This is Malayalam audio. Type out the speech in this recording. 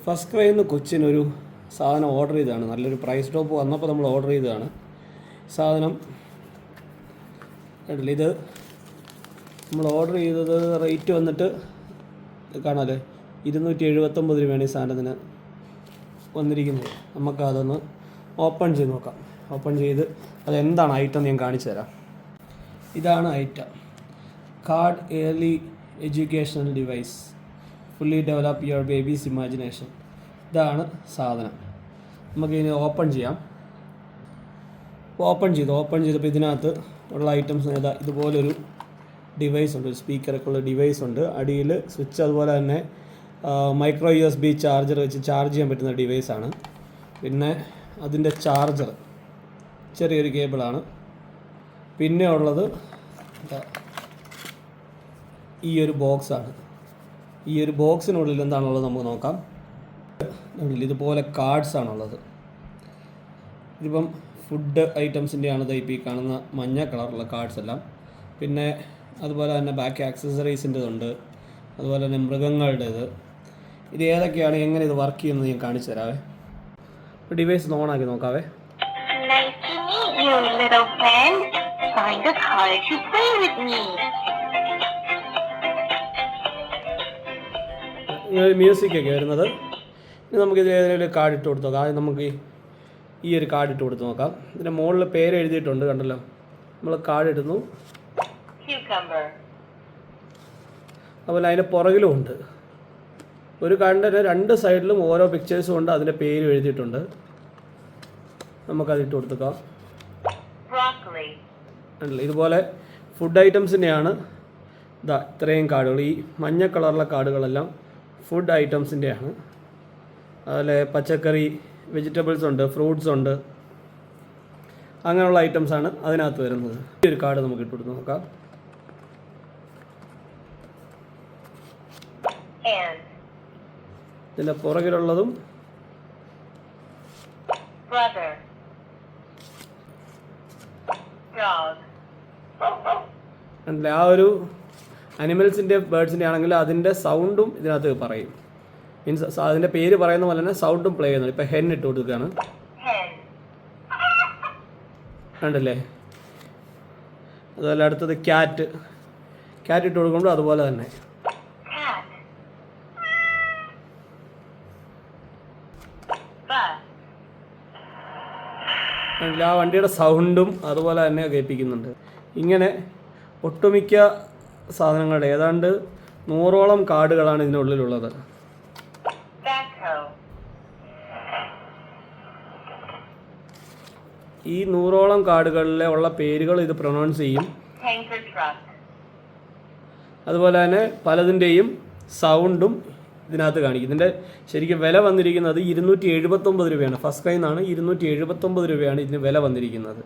ഫസ്റ്റ് ക്രൈയിൽ നിന്ന് കൊച്ചിനൊരു സാധനം ഓർഡർ ചെയ്തതാണ്. നല്ലൊരു പ്രൈസ് ഡ്രോപ്പ് വന്നപ്പോൾ നമ്മൾ ഓർഡർ ചെയ്തതാണ്. സാധനം ഇത് നമ്മൾ ഓർഡർ ചെയ്തത് റേറ്റ് വന്നിട്ട് കാണാമല്ലേ, 279 രൂപയാണ് ഈ സാധനത്തിന് വന്നിരിക്കുന്നത്. നമുക്കതൊന്ന് ഓപ്പൺ ചെയ്ത് നോക്കാം. ഓപ്പൺ ചെയ്ത് അതെന്താണ് ഐറ്റം ഞാൻ കാണിച്ചു തരാം. ഇതാണ് item. Card early educational device fully develop your babies imagination. ഇതാണ് സാധനം. നമുക്കിതിനെ ഓപ്പൺ ചെയ്യാം. ഓപ്പൺ ചെയ്തപ്പോൾ ഇതിനകത്ത് ഉള്ള ഐറ്റംസ് ഏതാ, ഇതുപോലൊരു ഡിവൈസ് ഉണ്ട്, ഒരു സ്പീക്കറൊക്കെ ഉള്ള ഡിവൈസ് ഉണ്ട്. അടിയിൽ സ്വിച്ച്, അതുപോലെ തന്നെ മൈക്രോ USB ചാർജർ വെച്ച് ചാർജ് ചെയ്യാൻ പറ്റുന്ന ഡിവൈസാണ്. പിന്നെ അതിൻ്റെ ചാർജർ ചെറിയൊരു കേബിളാണ്. പിന്നെ ഉള്ളത് ഈ ഒരു ബോക്സാണ്. ഈ ഒരു ബോക്സിനുള്ളിൽ എന്താണുള്ളത് നമുക്ക് നോക്കാം. ഇതുപോലെ കാർഡ്സാണുള്ളത്. ഇതിപ്പം ഫുഡ് ഐറ്റംസിൻ്റെയാണ് ഇപ്പോൾ ഈ കാണുന്ന മഞ്ഞ കളറുള്ള കാർഡ്സ് എല്ലാം. പിന്നെ അതുപോലെ തന്നെ ബാക്കി ആക്സസറീസിൻ്റെതുണ്ട്, അതുപോലെ തന്നെ മൃഗങ്ങളുടേത്. ഇത് ഏതൊക്കെയാണ്, എങ്ങനെ ഇത് വർക്ക് ചെയ്യുന്നത് ഞാൻ കാണിച്ചു തരാവേ. ഡിവൈസ് ഓണാക്കി നോക്കാവേ. മ്യൂസിക്കൊക്കെ വരുന്നത്. ഇനി നമുക്കിതിൽ ഏതെങ്കിലും കാർഡ് ഇട്ട് കൊടുത്ത് നോക്കാം. ആദ്യം നമുക്ക് ഈ ഒരു കാർഡ് ഇട്ട് കൊടുത്ത് നോക്കാം. ഇതിൻ്റെ മുകളിൽ പേര് എഴുതിയിട്ടുണ്ട്, കണ്ടല്ലോ. നമ്മൾ കാർഡ് ഇടുന്നു. അതുപോലെ അതിൻ്റെ പുറകിലും ഉണ്ട്. ഒരു കാർഡിൻ്റെ 2 സൈഡിലും ഓരോ പിക്ചേഴ്സും ഉണ്ട്, അതിൻ്റെ പേരും എഴുതിയിട്ടുണ്ട്. നമുക്കത് ഇട്ട് കൊടുത്തേക്കാം. ഇതുപോലെ ഫുഡ് ഐറ്റംസിൻ്റെയാണ് ഇത്രയും കാർഡുകൾ. ഈ മഞ്ഞ കളറുള്ള കാർഡുകളെല്ലാം ഫുഡ് ഐറ്റംസിൻ്റെയാണ്. അതുപോലെ പച്ചക്കറി, വെജിറ്റബിൾസ് ഉണ്ട്, ഫ്രൂട്ട്സ് ഉണ്ട്, അങ്ങനെയുള്ള ഐറ്റംസാണ് അതിനകത്ത് വരുന്നത്. ഈ ഒരു കാർഡ് നമുക്ക് ഇട്ട് കൊടുത്ത് നോക്കാം. ഇതിൻ്റെ പുറകിലുള്ളതും ആ ഒരു അനിമൽസിൻ്റെ, ബേർഡ്സിൻ്റെ ആണെങ്കിൽ അതിൻ്റെ സൗണ്ടും ഇതിനകത്ത് പറയും. മീൻസ് അതിൻ്റെ പേര് പറയുന്ന പോലെ തന്നെ സൗണ്ടും പ്ലേ ചെയ്യുന്നുണ്ട്. ഇപ്പോൾ ഹെൻ ഇട്ട് കൊടുക്കുകയാണ്, കണ്ടല്ലേ. അതുപോലെ അടുത്തത് ക്യാറ്റ് ഇട്ട് കൊടുക്കുമ്പോൾ അതുപോലെ തന്നെ. ആ വണ്ടിയുടെ സൗണ്ടും അതുപോലെ തന്നെ കേൾപ്പിക്കുന്നുണ്ട്. ഇങ്ങനെ ഒട്ടുമിക്ക സാധനങ്ങളുടെ ഏതാണ്ട് 100ഓളം കാർഡുകളാണ് ഇതിനുള്ളിലുള്ളത്. ഈ 100ഓളം കാർഡുകളിലെ ഉള്ള പേരുകൾ ഇത് പ്രൊനൗൺസ് ചെയ്യും. അതുപോലെ തന്നെ പലതിൻ്റെയും സൗണ്ടും ഇതിനകത്ത് കാണിക്കും. ഇതിൻ്റെ ശരിക്കും വില വന്നിരിക്കുന്നത് 279 രൂപയാണ്. ഫസ്റ്റ് ക്രൈയിൽ നിന്നാണ് 279 രൂപയാണ് ഇതിന് വില വന്നിരിക്കുന്നത്.